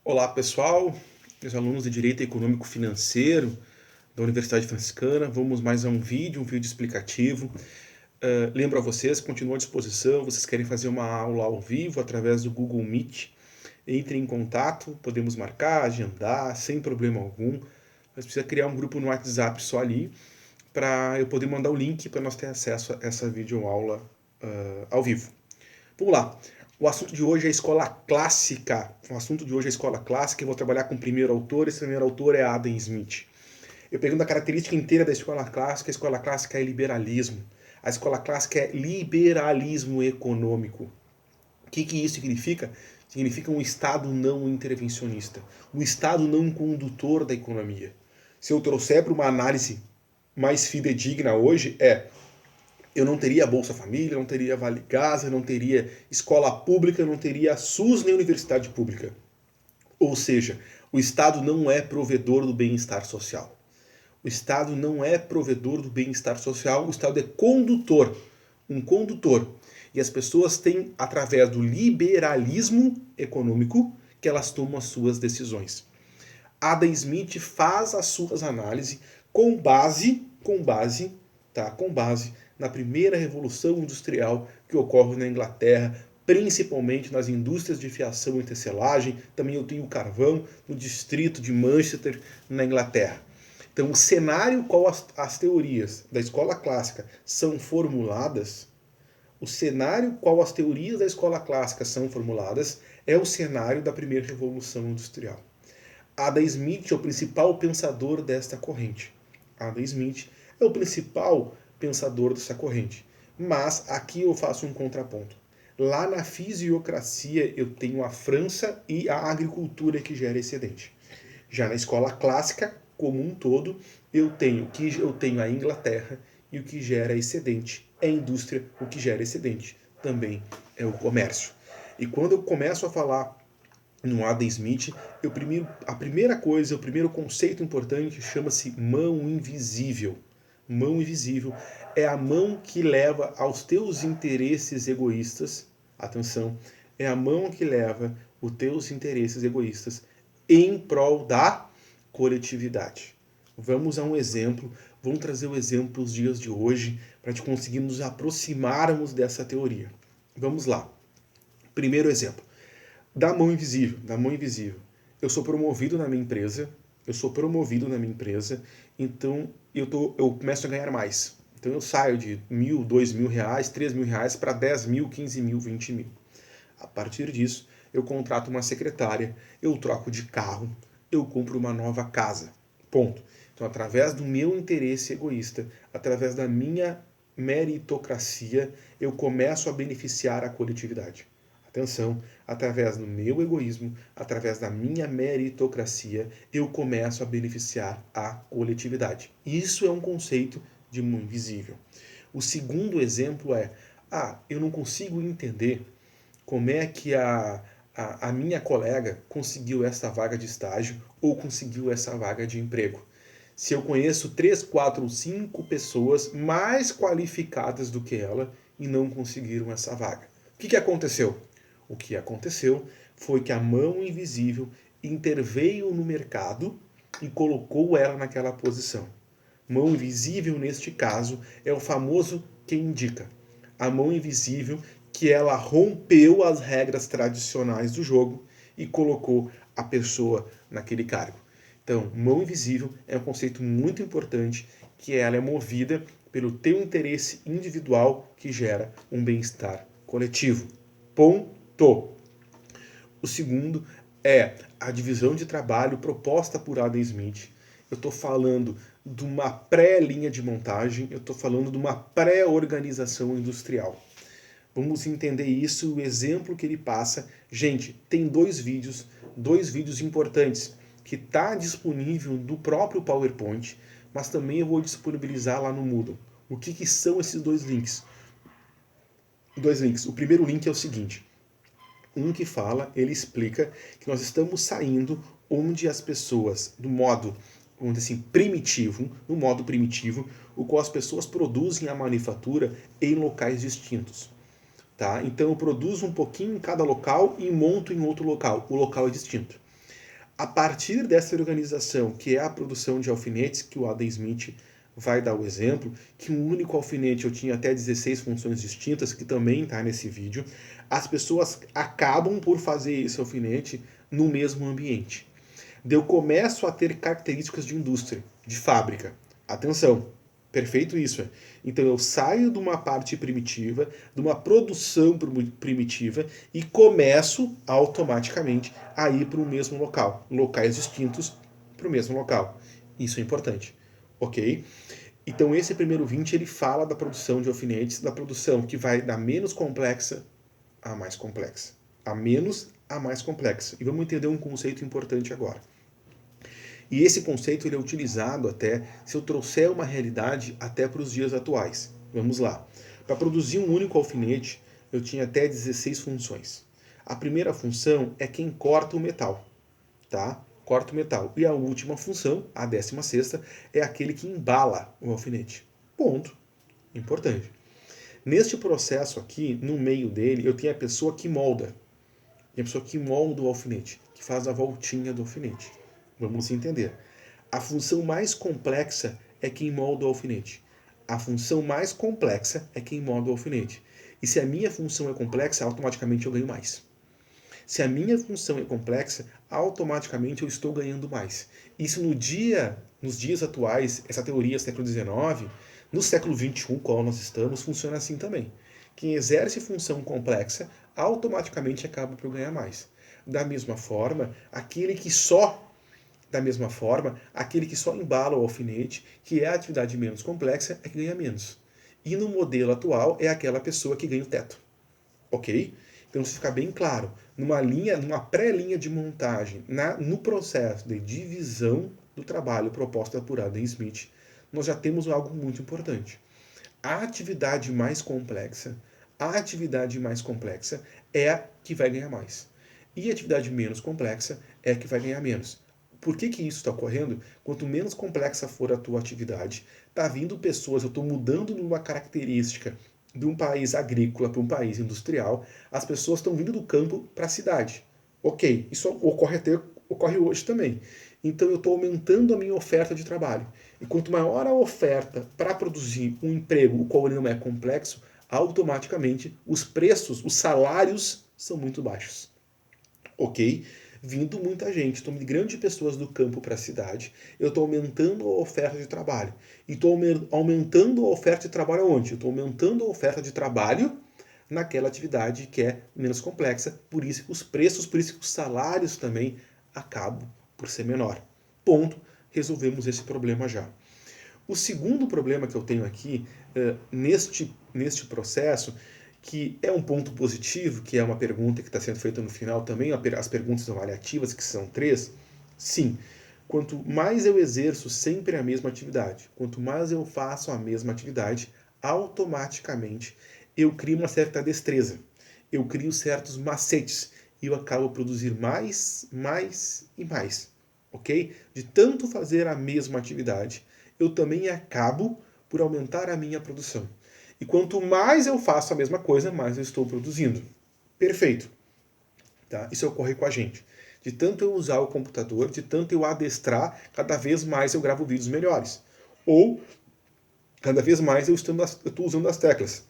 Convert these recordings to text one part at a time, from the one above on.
Olá pessoal, meus alunos de Direito Econômico Financeiro da Universidade Franciscana, vamos mais a um vídeo explicativo. Lembro a vocês, continuo à disposição, vocês querem fazer uma aula ao vivo através do Google Meet, entre em contato, podemos marcar, agendar, sem problema algum, mas precisa criar um grupo no WhatsApp só ali, para eu poder mandar o link para nós ter acesso a essa videoaula ao vivo. Vamos lá. O assunto de hoje é a escola clássica. Eu vou trabalhar com o primeiro autor. Esse primeiro autor é Adam Smith. Eu pegando a característica inteira da escola clássica, a escola clássica é liberalismo. A escola clássica é liberalismo econômico. O que isso significa? Significa um Estado não intervencionista, um Estado não condutor da economia. Se eu trouxer para uma análise mais fidedigna hoje, eu não teria Bolsa Família, não teria Vale Gás, não teria escola pública, não teria SUS nem universidade pública. Ou seja, o Estado não é provedor do bem-estar social. O Estado não é provedor do bem-estar social, o Estado é condutor, um condutor. E as pessoas têm, através do liberalismo econômico, que elas tomam as suas decisões. Adam Smith faz as suas análises com base na primeira revolução industrial que ocorre na Inglaterra, principalmente nas indústrias de fiação e tecelagem. Também eu tenho carvão no distrito de Manchester, na Inglaterra. Então, o cenário qual as teorias da escola clássica são formuladas, o cenário qual as teorias da escola clássica são formuladas é o cenário da primeira revolução industrial. Adam Smith é o principal pensador desta corrente. Adam Smith é o principal pensador dessa corrente. Mas aqui eu faço um contraponto. Lá na fisiocracia eu tenho a França e a agricultura que gera excedente. Já na escola clássica, como um todo, eu tenho a Inglaterra e o que gera excedente é a indústria, o que gera excedente também é o comércio. E quando eu começo a falar no Adam Smith, a primeira coisa, o primeiro conceito importante chama-se mão invisível. Mão invisível é a mão que leva aos teus interesses egoístas. Atenção, é a mão que leva os teus interesses egoístas em prol da coletividade. Vamos a um exemplo, vamos trazer o exemplo os dias de hoje para te conseguir nos aproximarmos dessa teoria. Vamos lá. Primeiro exemplo. Da mão invisível. Eu sou promovido na minha empresa, então eu começo a ganhar mais. Então eu saio de 1.000, 2.000 reais, 3.000 reais para 10.000, 15.000, 20.000. A partir disso, eu contrato uma secretária, eu troco de carro, eu compro uma nova casa. Ponto. Então, através do meu interesse egoísta, através da minha meritocracia, eu começo a beneficiar a coletividade. Atenção, através do meu egoísmo, através da minha meritocracia, eu começo a beneficiar a coletividade. Isso é um conceito de mão invisível. O segundo exemplo é, eu não consigo entender como é que a minha colega conseguiu essa vaga de estágio ou conseguiu essa vaga de emprego. Se eu conheço 3, 4 ou 5 pessoas mais qualificadas do que ela e não conseguiram essa vaga. O que aconteceu? O que aconteceu foi que a mão invisível interveio no mercado e colocou ela naquela posição. Mão invisível, neste caso, é o famoso quem indica. A mão invisível que ela rompeu as regras tradicionais do jogo e colocou a pessoa naquele cargo. Então, mão invisível é um conceito muito importante, que ela é movida pelo teu interesse individual que gera um bem-estar coletivo. Ponto. O segundo é a divisão de trabalho proposta por Adam Smith. Eu estou falando de uma pré-linha de montagem, eu estou falando de uma pré-organização industrial. Vamos entender isso, o exemplo que ele passa. Gente, tem dois vídeos importantes, que está disponível do próprio PowerPoint, mas também eu vou disponibilizar lá no Moodle. O que são esses dois links? O primeiro link é o seguinte. Que fala, ele explica que nós estamos saindo onde as pessoas, do modo, vamos dizer assim, no modo primitivo, o qual as pessoas produzem a manufatura em locais distintos. Tá? Então eu produzo um pouquinho em cada local e monto em outro local. O local é distinto. A partir dessa organização, que é a produção de alfinetes, que o Adam Smith vai dar o exemplo, que um único alfinete eu tinha até 16 funções distintas, que também está nesse vídeo, as pessoas acabam por fazer esse alfinete no mesmo ambiente. Eu começo a ter características de indústria, de fábrica. Atenção, perfeito isso. Então eu saio de uma parte primitiva, de uma produção primitiva e começo automaticamente a ir para o mesmo local, locais distintos para o mesmo local. Isso é importante, ok? Então esse primeiro 20 ele fala da produção de alfinetes, da produção que vai da menos complexa à mais complexa, a menos a mais complexa. E vamos entender um conceito importante agora. E esse conceito ele é utilizado até se eu trouxer uma realidade até para os dias atuais. Vamos lá. Para produzir um único alfinete, eu tinha até 16 funções. A primeira função é quem corta o metal, tá? Corta o metal. E a última função, a 16ª, é aquele que embala o alfinete. Ponto. Importante. Neste processo aqui, no meio dele, eu tenho a pessoa que molda. E a pessoa que molda o alfinete, que faz a voltinha do alfinete. Vamos entender. A função mais complexa é quem molda o alfinete. A função mais complexa é quem molda o alfinete. E se a minha função é complexa, automaticamente eu ganho mais. Se a minha função é complexa, automaticamente eu estou ganhando mais. Isso nos dias atuais, essa teoria século XIX, no século XXI, qual nós estamos, funciona assim também. Quem exerce função complexa, automaticamente acaba por ganhar mais. Da mesma forma, aquele que só embala o alfinete, que é a atividade menos complexa, é que ganha menos. E no modelo atual é aquela pessoa que ganha o teto. Ok? Então, se ficar bem claro, numa pré-linha de montagem, no processo de divisão do trabalho proposta por Adam Smith, nós já temos algo muito importante. A atividade mais complexa é a que vai ganhar mais. E a atividade menos complexa é a que vai ganhar menos. Por que isso está ocorrendo? Quanto menos complexa for a tua atividade, tá vindo pessoas, eu estou mudando numa característica de um país agrícola para um país industrial, as pessoas estão vindo do campo para a cidade. Ok, isso ocorre hoje também. Então eu estou aumentando a minha oferta de trabalho. E quanto maior a oferta para produzir um emprego, o qual não é complexo, automaticamente os preços, os salários são muito baixos. Ok? Vindo muita gente, estou migrando de pessoas do campo para a cidade, eu estou aumentando a oferta de trabalho. E estou aumentando a oferta de trabalho aonde? Eu estou aumentando a oferta de trabalho naquela atividade que é menos complexa, por isso que os preços, por isso que os salários também acabam por ser menor. Ponto. Resolvemos esse problema já. O segundo problema que eu tenho aqui, neste processo, que é um ponto positivo, que é uma pergunta que está sendo feita no final também, as perguntas avaliativas, que são 3, sim, quanto mais eu exerço sempre a mesma atividade, quanto mais eu faço a mesma atividade, automaticamente eu crio uma certa destreza, eu crio certos macetes e eu acabo a produzir mais e mais, ok? De tanto fazer a mesma atividade, eu também acabo por aumentar a minha produção. E quanto mais eu faço a mesma coisa, mais eu estou produzindo. Perfeito. Tá? Isso ocorre com a gente. De tanto eu usar o computador, de tanto eu adestrar, cada vez mais eu gravo vídeos melhores. Ou, cada vez mais eu estou usando as teclas.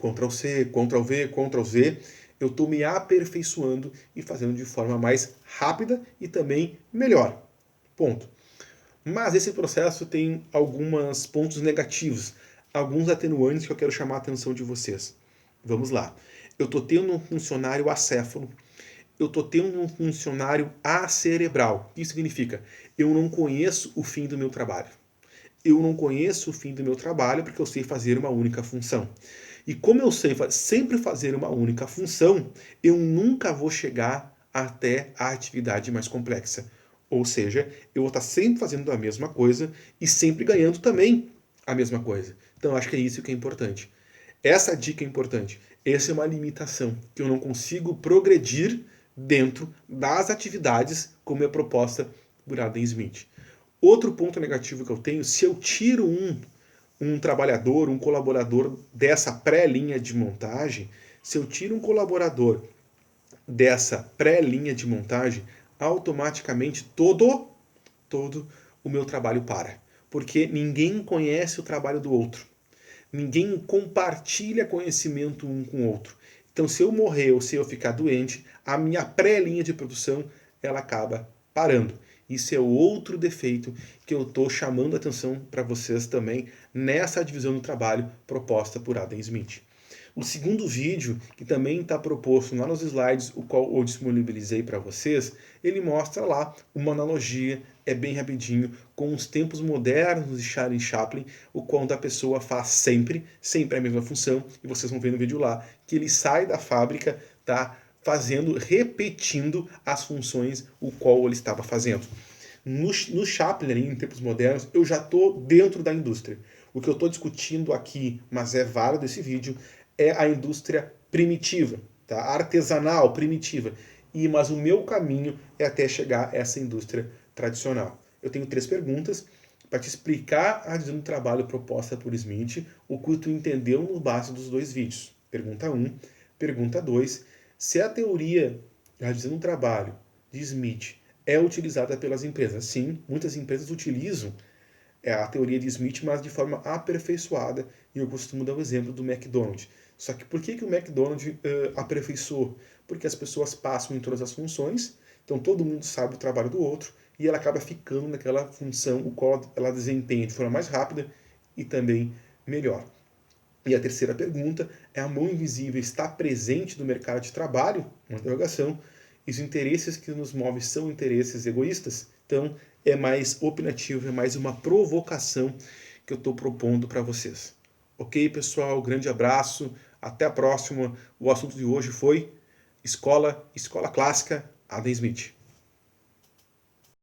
Ctrl+C, Ctrl+V, Ctrl+Z. Eu estou me aperfeiçoando e fazendo de forma mais rápida e também melhor. Ponto. Mas esse processo tem alguns pontos negativos, alguns atenuantes que eu quero chamar a atenção de vocês. Vamos lá. Eu estou tendo um funcionário acéfalo, eu estou tendo um funcionário acerebral. O que isso significa? Eu não conheço o fim do meu trabalho. Eu não conheço o fim do meu trabalho porque eu sei fazer uma única função. E como eu sei sempre fazer uma única função, eu nunca vou chegar até a atividade mais complexa. Ou seja, eu vou estar sempre fazendo a mesma coisa e sempre ganhando também a mesma coisa. Então, acho que é isso que é importante. Essa dica é importante. Essa é uma limitação, que eu não consigo progredir dentro das atividades como é proposta por Adam Smith. Outro ponto negativo que eu tenho, se eu tiro um trabalhador, um colaborador dessa pré-linha de montagem, se eu tiro um colaborador dessa pré-linha de montagem, automaticamente todo o meu trabalho para. Porque ninguém conhece o trabalho do outro. Ninguém compartilha conhecimento um com o outro. Então, se eu morrer ou se eu ficar doente, a minha pré-linha de produção ela acaba parando. Isso é outro defeito que eu estou chamando a atenção para vocês também nessa divisão do trabalho proposta por Adam Smith. O segundo vídeo, que também está proposto lá nos slides, o qual eu disponibilizei para vocês, ele mostra lá uma analogia, é bem rapidinho, com os tempos modernos de Charlie Chaplin, o qual a pessoa faz sempre a mesma função, e vocês vão ver no vídeo lá, que ele sai da fábrica, tá fazendo, repetindo as funções o qual ele estava fazendo. No Chaplin, em tempos modernos, eu já estou dentro da indústria. O que eu estou discutindo aqui, mas é válido esse vídeo, é a indústria primitiva, tá? Artesanal, primitiva. Mas o meu caminho é até chegar a essa indústria tradicional. Eu tenho 3 perguntas para te explicar a divisão do trabalho proposta por Smith, o que tu entendeu no base dos 2 vídeos. Pergunta 1. Pergunta 2. Se a teoria da divisão do trabalho de Smith é utilizada pelas empresas. Sim, muitas empresas utilizam a teoria de Smith, mas de forma aperfeiçoada, e eu costumo dar o exemplo do McDonald's. Só que por que o McDonald's aperfeiçoou? Porque as pessoas passam em todas as funções, então todo mundo sabe o trabalho do outro, e ela acaba ficando naquela função o qual ela desempenha de forma mais rápida e também melhor. E a terceira pergunta é: a mão invisível está presente no mercado de trabalho? Uma interrogação. E os interesses que nos movem são interesses egoístas? Então, é mais opinativo, é mais uma provocação que eu estou propondo para vocês. Ok, pessoal? Grande abraço. Até a próxima. O assunto de hoje foi escola clássica, Adam Smith.